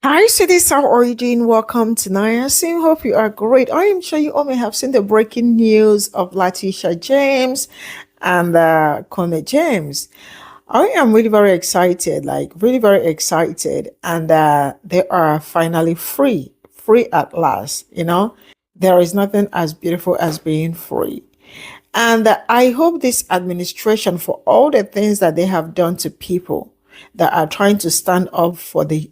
Hi, cities. How are you doing? Welcome to Niacin. Hope you are great. I am sure you all may have seen the breaking news of Letitia James and Comey James. I am really very excited, like really very excited, and they are finally free at last. There is nothing as beautiful as being free. And I hope this administration, for all the things that they have done to people that are trying to stand up for the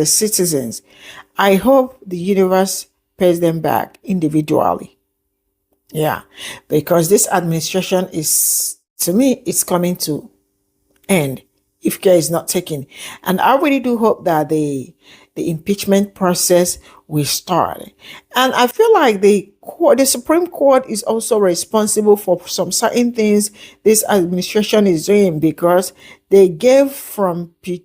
citizens, I hope the universe pays them back individually. Yeah, because this administration is, to me, it's coming to end if care is not taken. And I really do hope that the impeachment process will start. And I feel like the Supreme Court is also responsible for some certain things this administration is doing because they gave from P.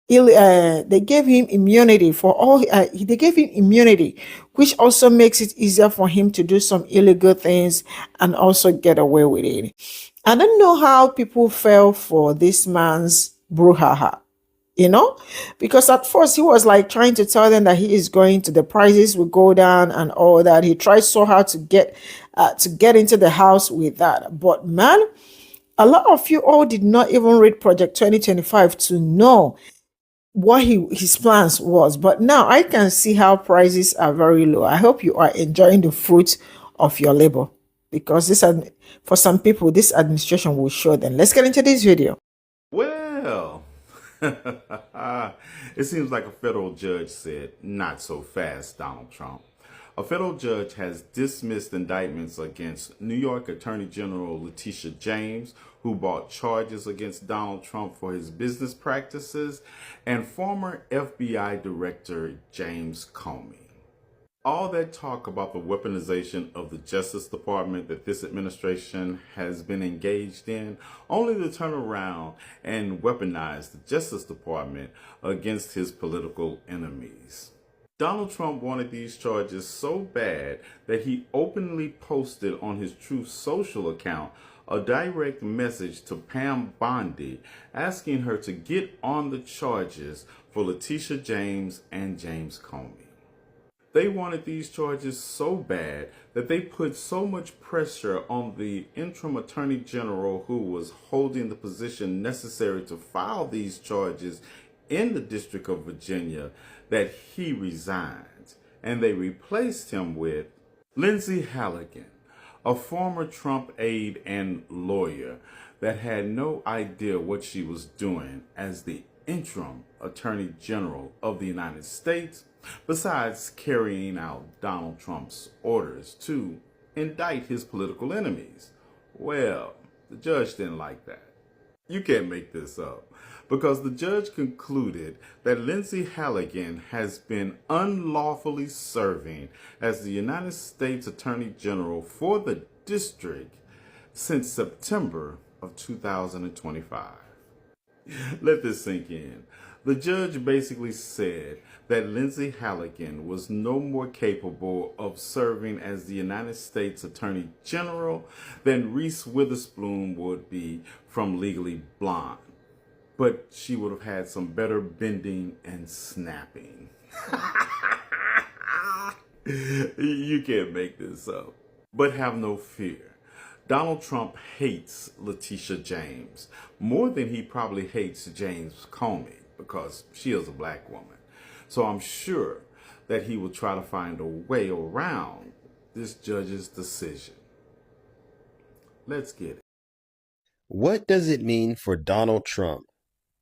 They gave him immunity for all. They gave him immunity, which also makes it easier for him to do some illegal things and also get away with it. I don't know how people fell for this man's brouhaha, you know, because at first he was like trying to tell them that he is going to the prices will go down and all that. He tried so hard to get into the house with that, but man, a lot of you all did not even read Project 2025 to know what his plans was. But now I can see how prices are very low. I hope you are enjoying the fruit of your labor because for some people this administration will show them. Let's get into this video. Well, it seems like a federal judge said, not so fast, Donald Trump. A federal judge has dismissed indictments against New York Attorney General Letitia James, who brought charges against Donald Trump for his business practices, and former FBI Director James Comey. All that talk about the weaponization of the Justice Department that this administration has been engaged in, only to turn around and weaponize the Justice Department against his political enemies. Donald Trump wanted these charges so bad that he openly posted on his Truth Social account a direct message to Pam Bondi asking her to get on the charges for Letitia James and James Comey. They wanted these charges so bad that they put so much pressure on the interim attorney general who was holding the position necessary to file these charges in the District of Virginia that he resigned. And they replaced him with Lindsay Halligan, a former Trump aide and lawyer that had no idea what she was doing as the interim Attorney General of the United States, besides carrying out Donald Trump's orders to indict his political enemies. Well, the judge didn't like that. You can't make this up, because the judge concluded that Lindsay Halligan has been unlawfully serving as the United States Attorney General for the district since September of 2025. Let this sink in. The judge basically said that Lindsay Halligan was no more capable of serving as the United States Attorney General than Reese Witherspoon would be from Legally Blonde. But she would have had some better bending and snapping. You can't make this up. But have no fear. Donald Trump hates Letitia James more than he probably hates James Comey because she is a black woman. So I'm sure that he will try to find a way around this judge's decision. Let's get it. What does it mean for Donald Trump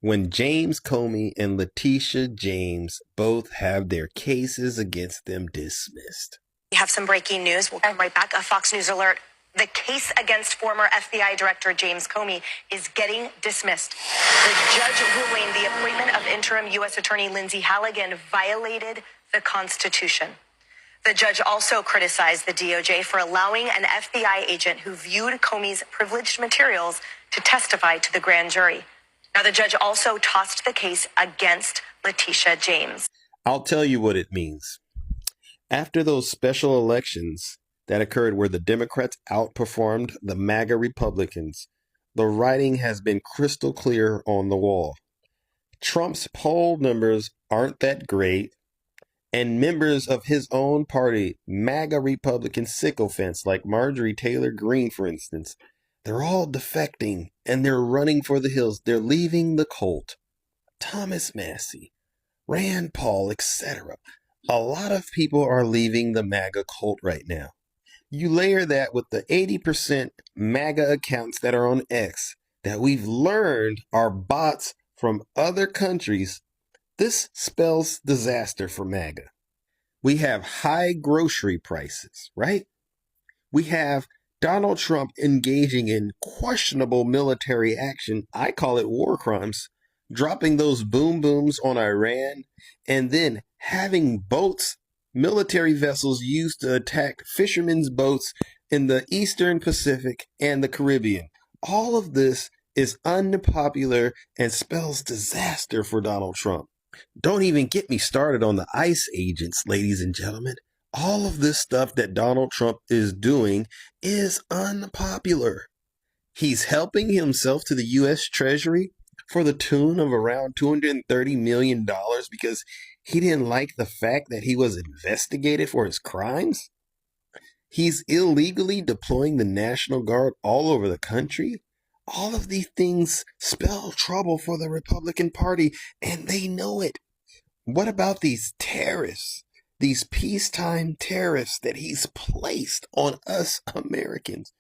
when James Comey and Letitia James both have their cases against them dismissed? We have some breaking news. We'll come right back. A Fox News alert. The case against former FBI Director James Comey is getting dismissed. The judge ruling the appointment of interim U.S. Attorney Lindsay Halligan violated the Constitution. The judge also criticized the DOJ for allowing an FBI agent who viewed Comey's privileged materials to testify to the grand jury. Now, the judge also tossed the case against Letitia James. I'll tell you what it means. After those special elections that occurred where the Democrats outperformed the MAGA Republicans, the writing has been crystal clear on the wall. Trump's poll numbers aren't that great, and members of his own party, MAGA Republican sycophants like Marjorie Taylor Greene, for instance, they're all defecting and they're running for the hills. They're leaving the cult. Thomas Massey, Rand Paul, etc. A lot of people are leaving the MAGA cult right now. You layer that with the 80% MAGA accounts that are on X that we've learned are bots from other countries. This spells disaster for MAGA. We have high grocery prices, right? We have Donald Trump engaging in questionable military action. I call it war crimes, dropping those boom booms on Iran, and then having boats, military vessels used to attack fishermen's boats in the Eastern Pacific and the Caribbean. All of this is unpopular and spells disaster for Donald Trump. Don't even get me started on the ICE agents, ladies and gentlemen. All of this stuff that Donald Trump is doing is unpopular. He's helping himself to the U.S. Treasury for the tune of around $230 million because he didn't like the fact that he was investigated for his crimes. He's illegally deploying the National Guard all over the country. All of these things spell trouble for the Republican Party, and they know it. What about these tariffs, these peacetime tariffs that he's placed on us Americans?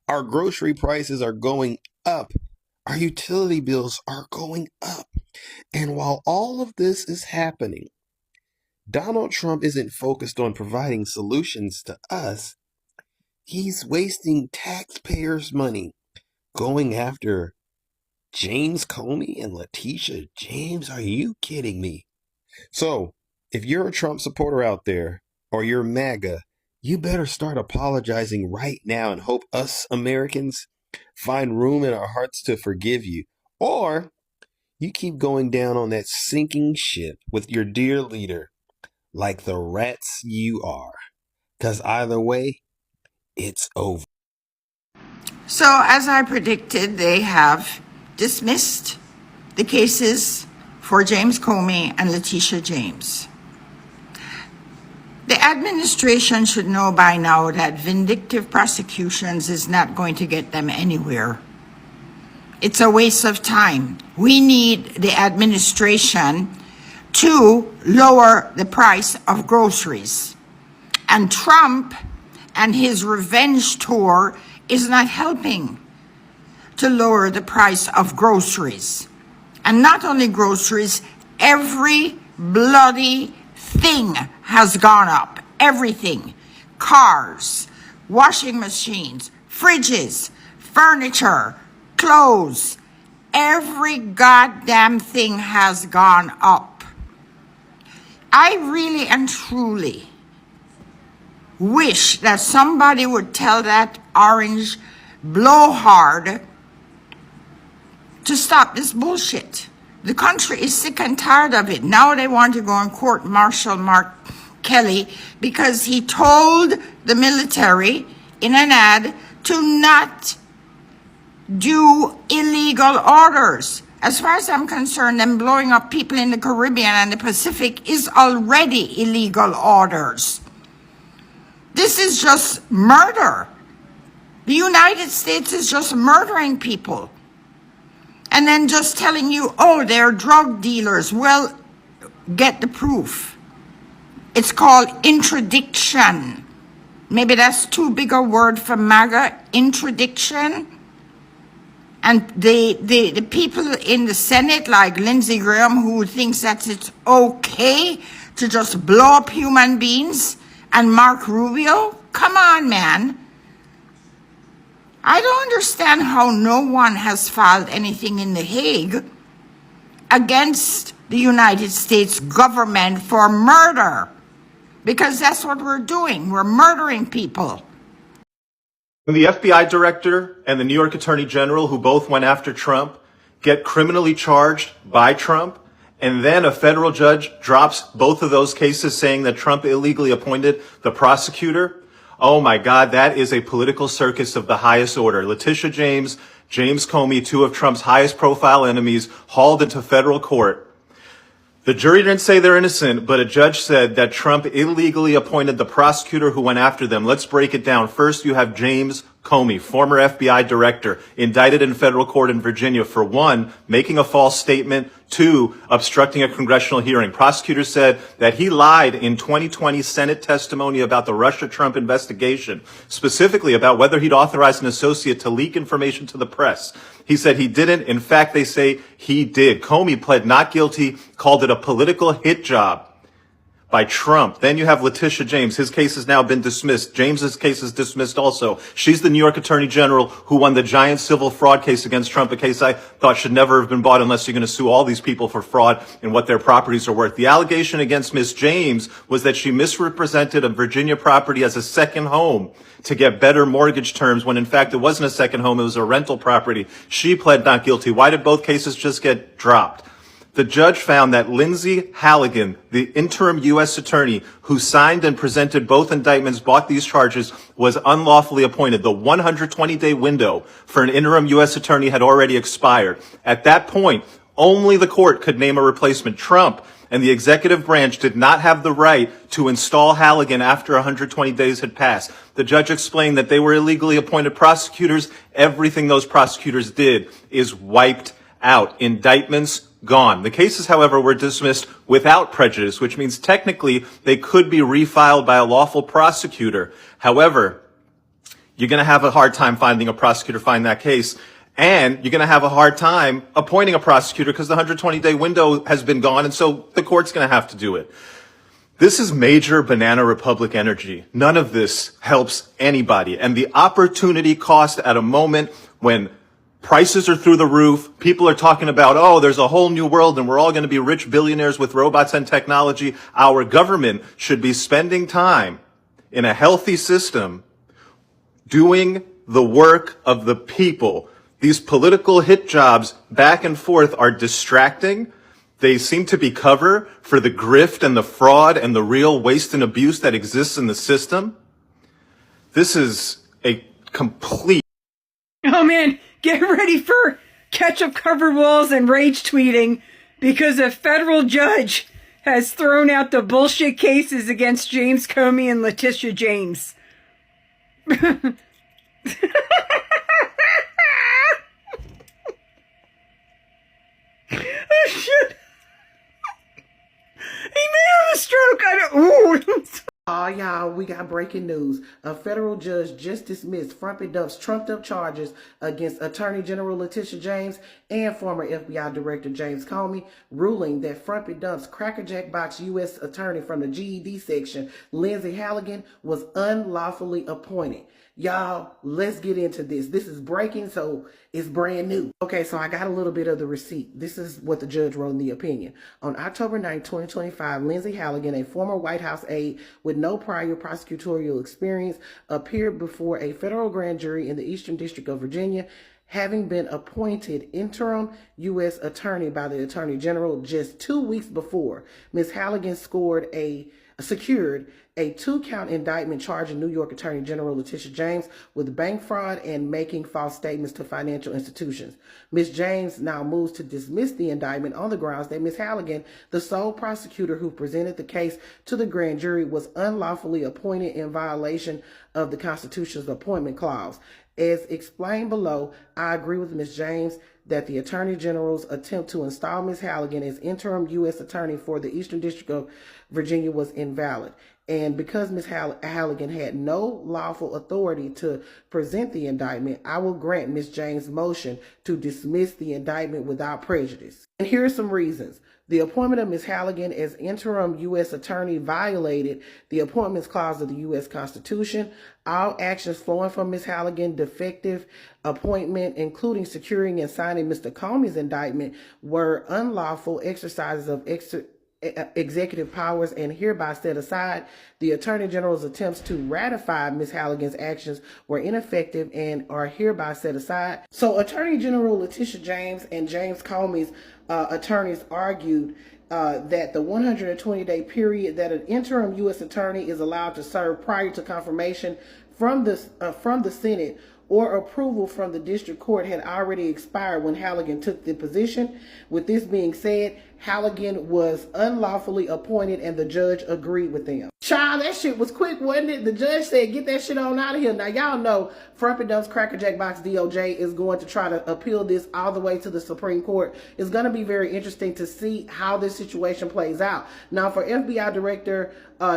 Our grocery prices are going up. Our utility bills are going up. And while all of this is happening, Donald Trump isn't focused on providing solutions to us. He's wasting taxpayers' money going after James Comey and Letitia James. Are you kidding me? So, if you're a Trump supporter out there, or you're MAGA, you better start apologizing right now and hope us Americans find room in our hearts to forgive you. Or you keep going down on that sinking ship with your dear leader like the rats you are. Because either way, it's over. So, as I predicted, they have dismissed the cases for James Comey and Letitia James. The administration should know by now that vindictive prosecutions is not going to get them anywhere. It's a waste of time. We need the administration to lower the price of groceries. And Trump and his revenge tour is not helping to lower the price of groceries. And not only groceries, every bloody thing has gone up. Everything. Cars, washing machines, fridges, furniture, clothes. Every goddamn thing has gone up. I really and truly wish that somebody would tell that orange blowhard to stop this bullshit. The country is sick and tired of it. Now they want to go and court-martial Mark Kelly because he told the military in an ad to not do illegal orders. As far as I'm concerned, them blowing up people in the Caribbean and the Pacific is already illegal orders. This is just murder. The United States is just murdering people. And then just telling you, oh, they're drug dealers. Well, get the proof. It's called interdiction. Maybe that's too big a word for MAGA, interdiction. And the people in the Senate, like Lindsey Graham, who thinks that it's okay to just blow up human beings, and Mark Rubio, come on, man. I don't understand how no one has filed anything in The Hague against the United States government for murder, because that's what we're doing. We're murdering people. When the FBI director and the New York Attorney General, who both went after Trump, get criminally charged by Trump, and then a federal judge drops both of those cases saying that Trump illegally appointed the prosecutor, oh my God, that is a political circus of the highest order. Letitia James, James Comey, two of Trump's highest profile enemies, hauled into federal court The jury didn't say they're innocent, but a judge said that Trump illegally appointed the prosecutor who went after them. Let's break it down. First, you have James Comey, former FBI director, indicted in federal court in Virginia for 1, making a false statement, 2, obstructing a congressional hearing. Prosecutors said that he lied in 2020 Senate testimony about the Russia-Trump investigation, specifically about whether he'd authorized an associate to leak information to the press. He said he didn't. In fact, they say he did. Comey pled not guilty, called it a political hit job by Trump. Then you have Letitia James. His case has now been dismissed. James's case is dismissed also. She's the New York Attorney General who won the giant civil fraud case against Trump, a case I thought should never have been bought unless you're going to sue all these people for fraud and what their properties are worth. The allegation against Miss James was that she misrepresented a Virginia property as a second home to get better mortgage terms when in fact it wasn't a second home, it was a rental property. She pled not guilty. Why did both cases just get dropped? The judge found that Lindsay Halligan, the interim U.S. attorney who signed and presented both indictments, brought these charges, was unlawfully appointed. The 120-day window for an interim U.S. attorney had already expired. At that point, only the court could name a replacement. Trump and the executive branch did not have the right to install Halligan after 120 days had passed. The judge explained that they were illegally appointed prosecutors. Everything those prosecutors did is wiped out. Indictments gone. The cases, however, were dismissed without prejudice, which means technically they could be refiled by a lawful prosecutor. However, you're going to have a hard time finding a prosecutor find that case. And you're going to have a hard time appointing a prosecutor because the 120-day window has been gone, and so the court's going to have to do it. This is major banana republic energy. None of this helps anybody. And the opportunity cost at a moment when prices are through the roof, people are talking about, oh, there's a whole new world and we're all going to be rich billionaires with robots and technology. Our government should be spending time in a healthy system doing the work of the people. These political hit jobs back and forth are distracting. They seem to be cover for the grift and the fraud and the real waste and abuse that exists in the system. This is a complete... Oh man, get ready for ketchup covered walls and rage tweeting because a federal judge has thrown out the bullshit cases against James Comey and Letitia James. Oh, shit. He may have a stroke. Ooh. Oh, y'all, we got breaking news. A federal judge just dismissed Frumpy Dump's trumped-up charges against Attorney General Letitia James and former FBI Director James Comey, ruling that Frumpy Dump's crackerjack box U.S. attorney from the GED section, Lindsay Halligan, was unlawfully appointed. Y'all, let's get into this. This is breaking, so it's brand new. Okay, so I got a little bit of the receipt. This is what the judge wrote in the opinion. On October 9, 2025, Lindsay Halligan, a former White House aide with no prior prosecutorial experience, appeared before a federal grand jury in the Eastern District of Virginia, having been appointed interim U.S. attorney by the Attorney General just 2 weeks before. Ms. Halligan secured a 2-count indictment charging New York Attorney General Letitia James with bank fraud and making false statements to financial institutions. Ms. James now moves to dismiss the indictment on the grounds that Ms. Halligan, the sole prosecutor who presented the case to the grand jury, was unlawfully appointed in violation of the Constitution's appointment clause. As explained below, I agree with Ms. James that the Attorney General's attempt to install Ms. Halligan as interim U.S. attorney for the Eastern District of Virginia was invalid. And because Ms. Halligan had no lawful authority to present the indictment, I will grant Ms. James' motion to dismiss the indictment without prejudice. And here are some reasons. The appointment of Ms. Halligan as interim U.S. attorney violated the appointments clause of the U.S. Constitution. All actions flowing from Ms. Halligan's defective appointment, including securing and signing Mr. Comey's indictment, were unlawful exercises of executive powers and hereby set aside. The Attorney General's attempts to ratify Ms. Halligan's actions were ineffective and are hereby set aside. So Attorney General Letitia James and James Comey's attorneys argued that the 120-day period that an interim U.S. attorney is allowed to serve prior to confirmation from the Senate or approval from the district court had already expired when Halligan took the position. With this being said, Halligan was unlawfully appointed and the judge agreed with them. Child, that shit was quick, wasn't it? The judge said, get that shit on out of here. Now, y'all know Frumpy Dump's Crackerjack Box DOJ is going to try to appeal this all the way to the Supreme Court. It's going to be very interesting to see how this situation plays out. Now, for FBI Director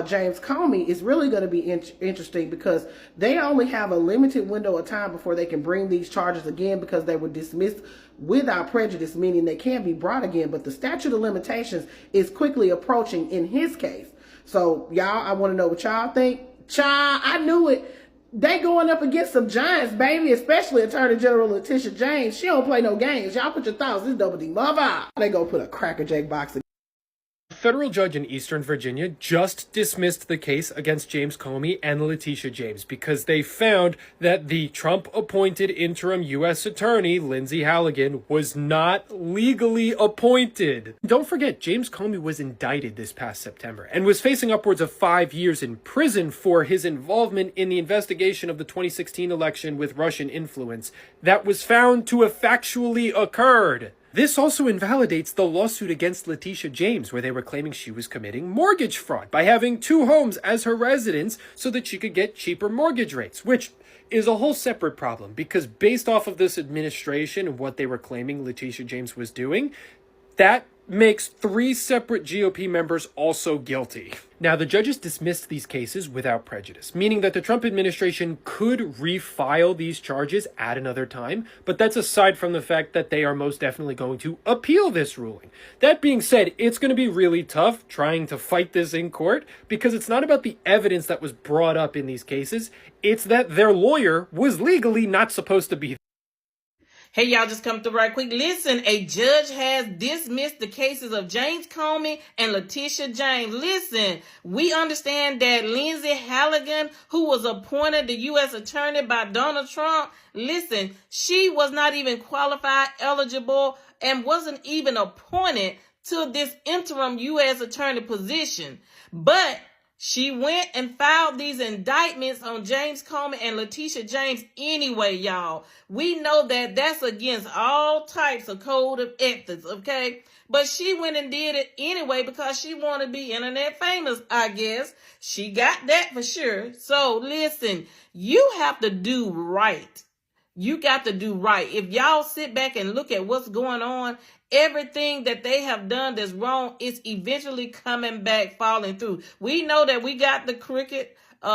James Comey, it's really going to be interesting because they only have a limited window of time before they can bring these charges again because they were dismissed without prejudice, meaning they can't be brought again. But the statute of limitations is quickly approaching in his case. So, y'all, I want to know what y'all think. Child, I knew it. They going up against some giants, baby, especially Attorney General Letitia James. She don't play no games. Y'all put your thoughts. This double D mother. They go put a crackerjack box in. A federal judge in Eastern Virginia just dismissed the case against James Comey and Letitia James because they found that the Trump-appointed interim U.S. attorney, Lindsay Halligan, was not legally appointed. Don't forget, James Comey was indicted this past September and was facing upwards of 5 years in prison for his involvement in the investigation of the 2016 election with Russian influence that was found to have factually occurred. This also invalidates the lawsuit against Letitia James, where they were claiming she was committing mortgage fraud by having 2 homes as her residence so that she could get cheaper mortgage rates, which is a whole separate problem because based off of this administration and what they were claiming Letitia James was doing, that makes 3 separate GOP members also guilty. Now, the judges dismissed these cases without prejudice, meaning that the Trump administration could refile these charges at another time, but that's aside from the fact that they are most definitely going to appeal this ruling. That being said, it's going to be really tough trying to fight this in court because it's not about the evidence that was brought up in these cases, it's that their lawyer was legally not supposed to be there. Hey, y'all, just come through right quick. Listen, a judge has dismissed the cases of James Comey and Letitia James. Listen, we understand that Lindsay Halligan, who was appointed the U.S. attorney by Donald Trump, listen, she was not even qualified, eligible, and wasn't even appointed to this interim U.S. attorney position. But she went and filed these indictments on James Comey and Letitia James anyway, y'all. We know that that's against all types of code of ethics, okay? But she went and did it anyway because she wanted to be internet famous, I guess. She got that for sure. So listen, you have to do right. You got to do right. If y'all sit back and look at what's going on, everything that they have done that's wrong is eventually coming back, falling through. We know that we got the crooked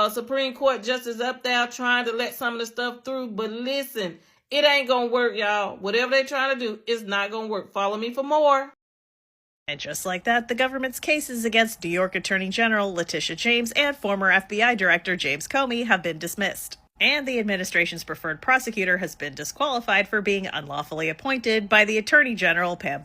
Supreme Court justice up there trying to let some of the stuff through. But listen, it ain't going to work, y'all. Whatever they're trying to do, it's not going to work. Follow me for more. And just like that, the government's cases against New York Attorney General Letitia James and former FBI Director James Comey have been dismissed. And the administration's preferred prosecutor has been disqualified for being unlawfully appointed by the Attorney General Pam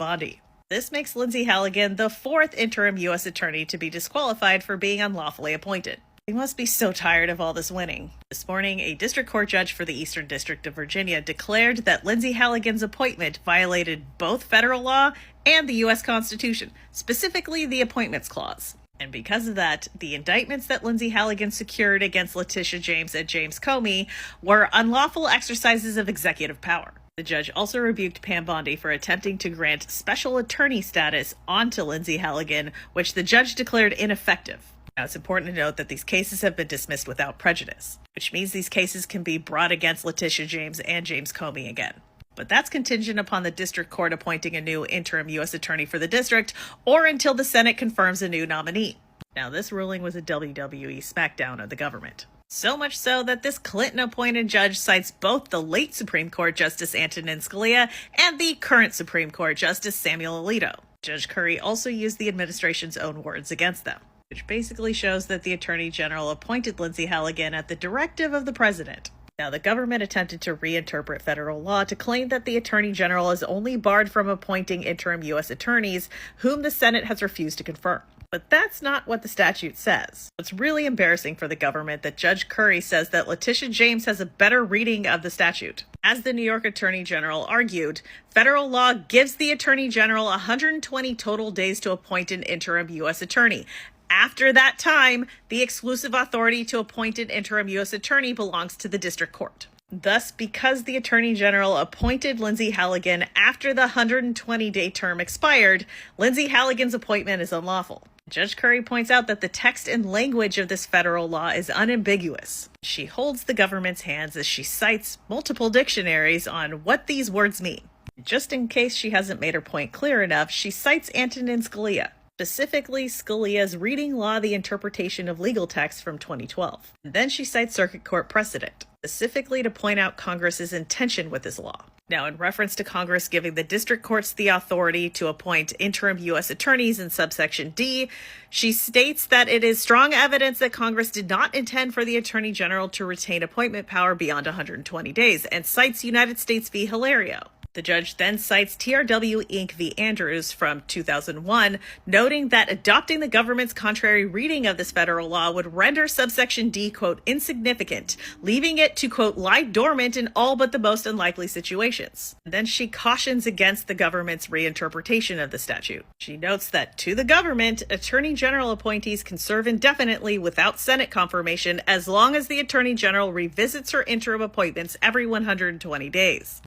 This makes Lindsay Halligan the 4th interim U.S. attorney to be disqualified for being unlawfully appointed. They must be so tired of all this winning. This morning, a district court judge for the Eastern District of Virginia declared that Lindsay Halligan's appointment violated both federal law and the U.S. Constitution, specifically the Appointments Clause. And because of that, the indictments that Lindsay Halligan secured against Letitia James and James Comey were unlawful exercises of executive power. The judge also rebuked Pam Bondi for attempting to grant special attorney status onto Lindsay Halligan, which the judge declared ineffective. Now, it's important to note that these cases have been dismissed without prejudice, which means these cases can be brought against Letitia James and James Comey again. But that's contingent upon the district court appointing a new interim U.S. attorney for the district or until the Senate confirms a new nominee. Now, this ruling was a WWE smackdown of the government. So much so that this Clinton-appointed judge cites both the late Supreme Court Justice Antonin Scalia and the current Supreme Court Justice Samuel Alito. Judge Curry also used the administration's own words against them, which basically shows that the Attorney General appointed Lindsay Halligan at the directive of the president. Now, the government attempted to reinterpret federal law to claim that the Attorney General is only barred from appointing interim U.S. attorneys whom the Senate has refused to confirm. But that's not what the statute says. It's really embarrassing for the government that Judge Curry says that Letitia James has a better reading of the statute. As the New York Attorney General argued, federal law gives the Attorney General 120 total days to appoint an interim U.S. attorney. After that time, the exclusive authority to appoint an interim U.S. attorney belongs to the district court. Thus, because the Attorney General appointed Lindsay Halligan after the 120-day term expired, Lindsay Halligan's appointment is unlawful. Judge Curry points out that the text and language of this federal law is unambiguous. She holds the government's hands as she cites multiple dictionaries on what these words mean. Just in case she hasn't made her point clear enough, she cites Antonin Scalia, specifically Scalia's Reading Law, the Interpretation of Legal Text from 2012. And then she cites Circuit Court precedent, specifically to point out Congress's intention with this law. Now, in reference to Congress giving the district courts the authority to appoint interim U.S. attorneys in subsection D, she states that it is strong evidence that Congress did not intend for the Attorney General to retain appointment power beyond 120 days, and cites United States v. Hilario. The judge then cites TRW Inc. v. Andrews from 2001, noting that adopting the government's contrary reading of this federal law would render subsection D, quote, insignificant, leaving it to, quote, lie dormant in all but the most unlikely situations. And then she cautions against the government's reinterpretation of the statute. She notes that to the government, Attorney General appointees can serve indefinitely without Senate confirmation as long as the Attorney General revisits her interim appointments every 120 days.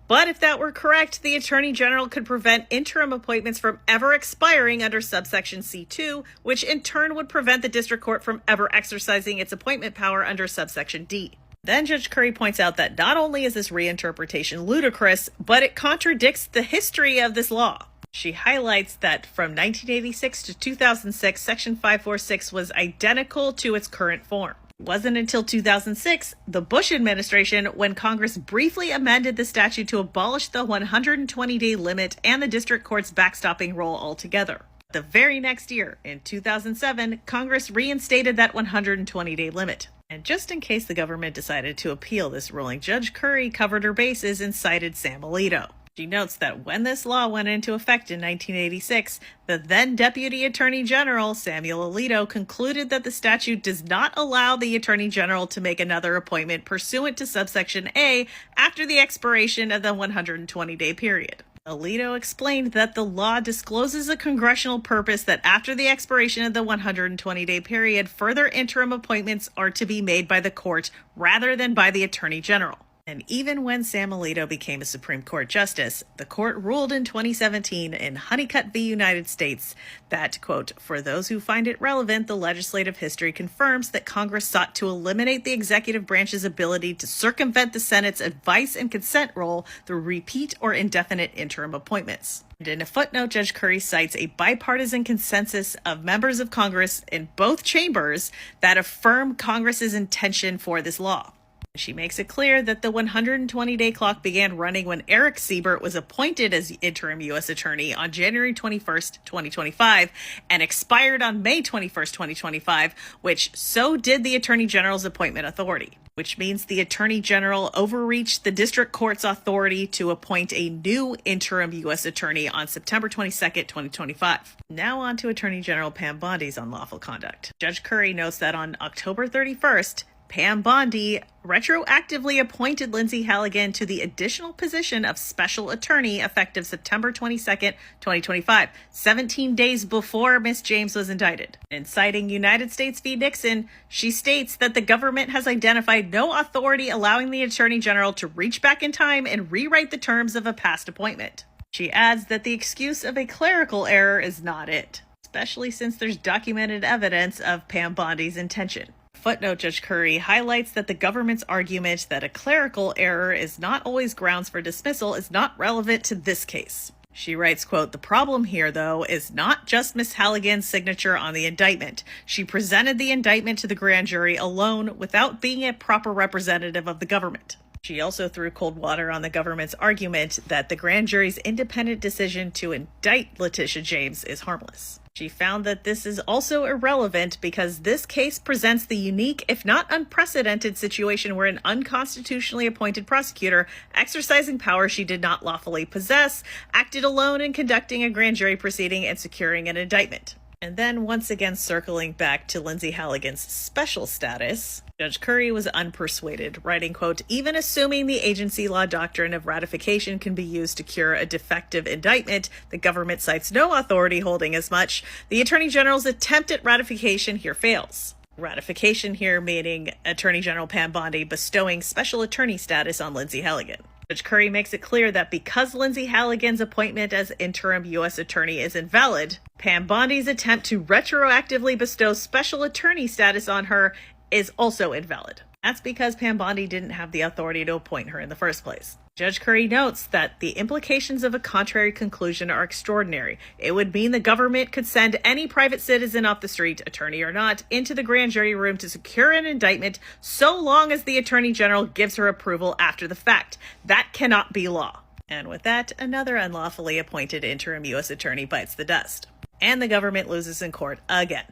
But if that were correct, the Attorney General could prevent interim appointments from ever expiring under subsection C2, which in turn would prevent the district court from ever exercising its appointment power under subsection D. Then Judge Curry points out that not only is this reinterpretation ludicrous, but it contradicts the history of this law. She highlights that from 1986 to 2006, Section 546 was identical to its current form. It wasn't until 2006, the Bush administration, when Congress briefly amended the statute to abolish the 120-day limit and the district court's backstopping role altogether. The very next year, in 2007, Congress reinstated that 120-day limit. And just in case the government decided to appeal this ruling, Judge Curry covered her bases and cited Sam Alito. She notes that when this law went into effect in 1986, the then Deputy Attorney General, Samuel Alito, concluded that the statute does not allow the Attorney General to make another appointment pursuant to subsection A after the expiration of the 120-day period. Alito explained that the law discloses a congressional purpose that after the expiration of the 120-day period, further interim appointments are to be made by the court rather than by the Attorney General. And even when Sam Alito became a Supreme Court justice, the court ruled in 2017 in Honeycutt v. United States that, quote, for those who find it relevant, the legislative history confirms that Congress sought to eliminate the executive branch's ability to circumvent the Senate's advice and consent role through repeat or indefinite interim appointments. And in a footnote, Judge Curry cites a bipartisan consensus of members of Congress in both chambers that affirm Congress's intention for this law. She makes it clear that the 120-day clock began running when Eric Siebert was appointed as interim U.S. Attorney on January 21st, 2025, and expired on May 21st, 2025, which so did the Attorney General's appointment authority, which means the Attorney General overreached the district court's authority to appoint a new interim U.S. Attorney on September 22nd, 2025. Now on to Attorney General Pam Bondi's unlawful conduct. Judge Curry notes that on October 31st, Pam Bondi retroactively appointed Lindsay Halligan to the additional position of special attorney effective September 22nd, 2025, 17 days before Ms. James was indicted. In citing United States v. Nixon, she states that the government has identified no authority allowing the Attorney General to reach back in time and rewrite the terms of a past appointment. She adds that the excuse of a clerical error is not it, especially since there's documented evidence of Pam Bondi's intention. Footnote, Judge Curry highlights that the government's argument that a clerical error is not always grounds for dismissal is not relevant to this case. She writes, quote, the problem here, though, is not just Ms. Halligan's signature on the indictment. She presented the indictment to the grand jury alone without being a proper representative of the government. She also threw cold water on the government's argument that the grand jury's independent decision to indict Letitia James is harmless. She found that this is also irrelevant because this case presents the unique, if not unprecedented, situation where an unconstitutionally appointed prosecutor, exercising power she did not lawfully possess, acted alone in conducting a grand jury proceeding and securing an indictment. And then, once again circling back to Lindsay Halligan's special status, Judge Curry was unpersuaded, writing, quote, even assuming the agency law doctrine of ratification can be used to cure a defective indictment, the government cites no authority holding as much. The Attorney General's attempt at ratification here fails. Ratification here meaning Attorney General Pam Bondi bestowing special attorney status on Lindsay Halligan. Judge Curry makes it clear that because Lindsay Halligan's appointment as interim U.S. attorney is invalid, Pam Bondi's attempt to retroactively bestow special attorney status on her is also invalid. That's because Pam Bondi didn't have the authority to appoint her in the first place. Judge Curry notes that the implications of a contrary conclusion are extraordinary. It would mean the government could send any private citizen off the street, attorney or not, into the grand jury room to secure an indictment so long as the attorney general gives her approval after the fact. That cannot be law. And with that, another unlawfully appointed interim U.S. attorney bites the dust. And the government loses in court again.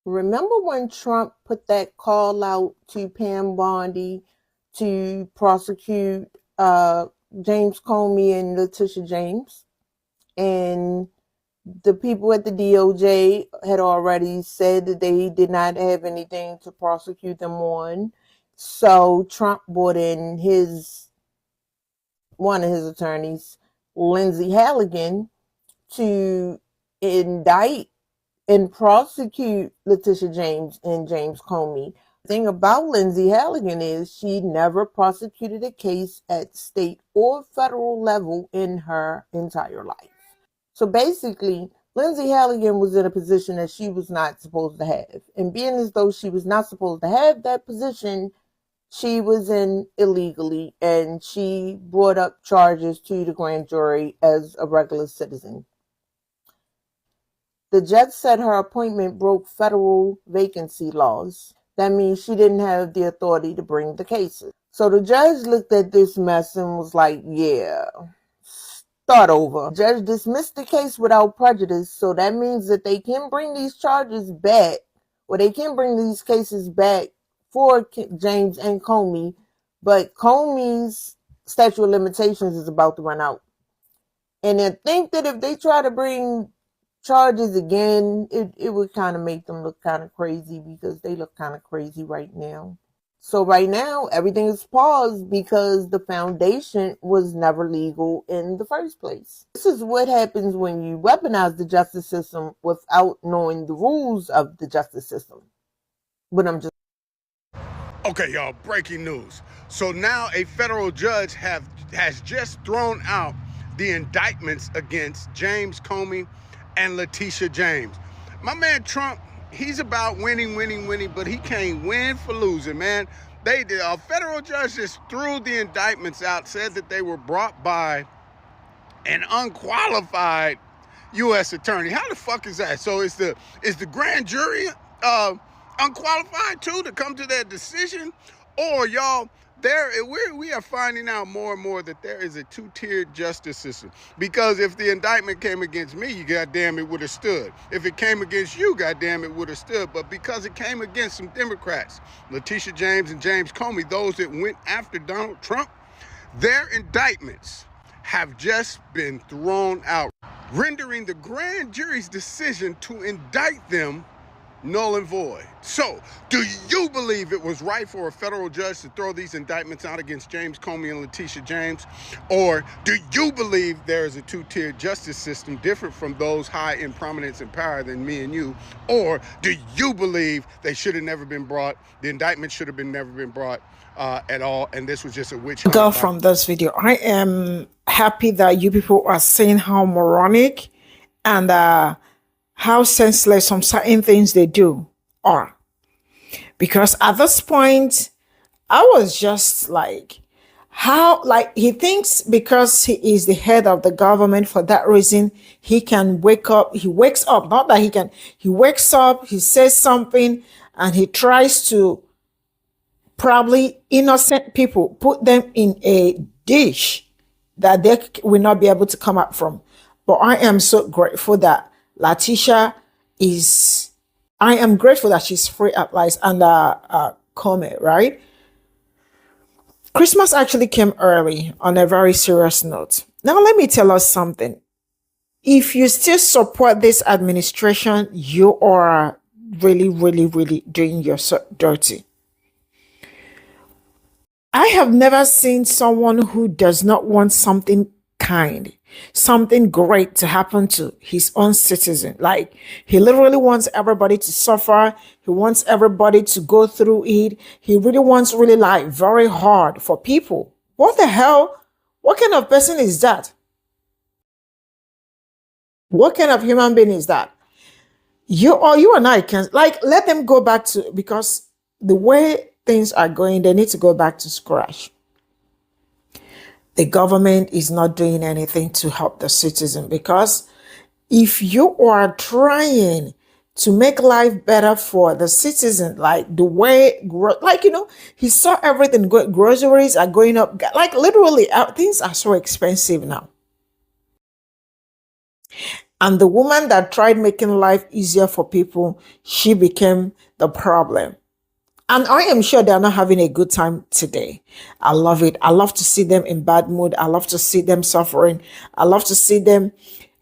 Remember when Trump put that call out to Pam Bondi to prosecute James Comey and Letitia James? And the people at the DOJ had already said that they did not have anything to prosecute them on. So Trump brought in one of his attorneys, Lindsay Halligan, to indict and prosecute Letitia James and James Comey. The thing about Lindsay Halligan is she never prosecuted a case at state or federal level in her entire life. So basically, Lindsay Halligan was in a position that she was not supposed to have. And being as though she was not supposed to have that position, she was in illegally, and she brought up charges to the grand jury as a regular citizen. The judge said her appointment broke federal vacancy laws. That means she didn't have the authority to bring the cases. So the judge looked at this mess and was like, yeah, start over. The judge dismissed the case without prejudice, so that means that they can bring these charges back, or they can bring these cases back for James and Comey, but Comey's statute of limitations is about to run out. And I think that if they try to bring charges again, it would kind of make them look kind of crazy, because they look kind of crazy right now. So right now, everything is paused because the foundation was never legal in the first place. This is what happens when you weaponize the justice system without knowing the rules of the justice system. But I'm just... Okay, y'all, breaking news. So now a federal judge has just thrown out the indictments against James Comey and Letitia James. My man Trump, he's about winning, but he can't win for losing, man. A federal judge just threw the indictments out, said that they were brought by an unqualified U.S. attorney. How the fuck is that? So is the grand jury unqualified too to come to that decision? Or y'all, we are finding out more and more that there is a two-tiered justice system. Because if the indictment came against me, goddamn, it would have stood. If it came against you, goddamn, it would have stood. But because it came against some Democrats, Letitia James and James Comey, those that went after Donald Trump, their indictments have just been thrown out, rendering the grand jury's decision to indict them null and void. So, do you believe it was right for a federal judge to throw these indictments out against James Comey and Letitia James? Or do you believe there is a two-tiered justice system different from those high in prominence and power than me and you? Or do you believe they should have never been brought, the indictment should have never been brought at all, and this was just a witch hunt? Girl, from this video, I am happy that you people are seeing how moronic and how senseless some certain things they do are. Because at this point, I was just like, how, like, he thinks because he is the head of the government, for that reason, he can wake up, he wakes up, not that he can, he wakes up, he says something, and he tries to probably innocent people, put them in a dish that they will not be able to come up from. But I am so grateful that Letitia is, I am grateful that she's free at last under Comey, right? Christmas actually came early on a very serious note. Now, let me tell us something. If you still support this administration, you are really doing yourself dirty. I have never seen someone who does not want something kind, something great to happen to his own citizen. Like, he literally wants everybody to suffer. He wants everybody to go through it. He really wants really like very hard for people. What the hell? What kind of person is that? What kind of human being is that? You and I can like let them go back to, because the way things are going, they need to go back to scratch. The government is not doing anything to help the citizen, because if you are trying to make life better for the citizen, like the way, like, he saw everything, groceries are going up, like literally things are so expensive now. And the woman that tried making life easier for people, she became the problem. And I am sure they are not having a good time today. I love it. I love to see them in bad mood. I love to see them suffering. I love to see them.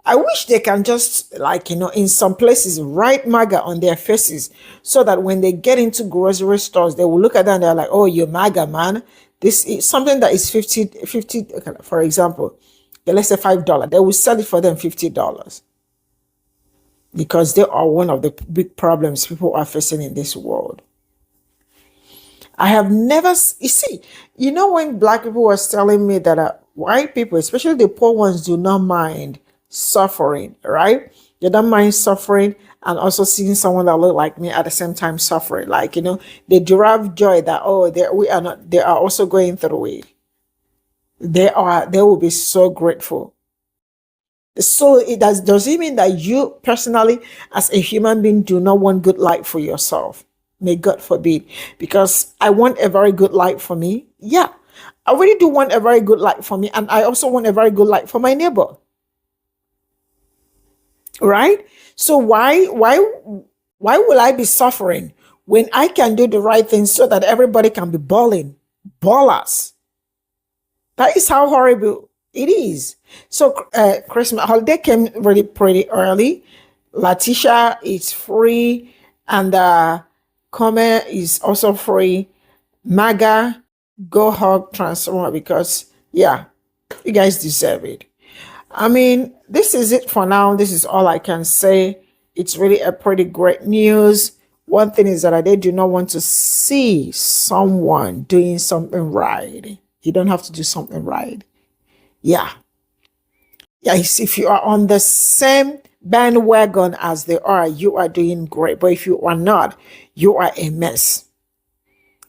I wish they can just, like, in some places, write MAGA on their faces so that when they get into grocery stores, they will look at them and they're like, oh, you're MAGA, man. This is something that is 50, okay, for example, let's say $5. They will sell it for them $50. Because they are one of the big problems people are facing in this world. I have never, you see, when black people were telling me that white people, especially the poor ones, do not mind suffering, right? They don't mind suffering and also seeing someone that look like me at the same time suffering. Like, they derive joy that, oh, they are also going through it. They will be so grateful. So does it mean that you personally, as a human being, do not want good life for yourself? May God forbid. Because I want a very good life for me. Yeah, I really do want a very good life for me. And I also want a very good life for my neighbor. Right? So why will I be suffering when I can do the right thing so that everybody can be ballers? That is how horrible it is. So Christmas holiday came really pretty early. Letitia is free, and Comey is also free. MAGA, go hug Transformer, because yeah, you guys deserve it. I mean, this is it for now. This is all I can say. It's really a pretty great news. One thing is that I do not want to see someone doing something right. You don't have to do something right. Yeah. Yes, if you are on the same bandwagon as they are, you are doing great. But if you are not, you are a mess.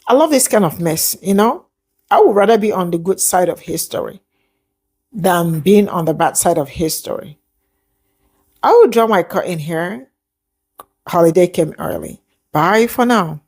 I love this kind of mess, I would rather be on the good side of history than being on the bad side of history. I will draw my curtain here. Holiday came early. Bye for now.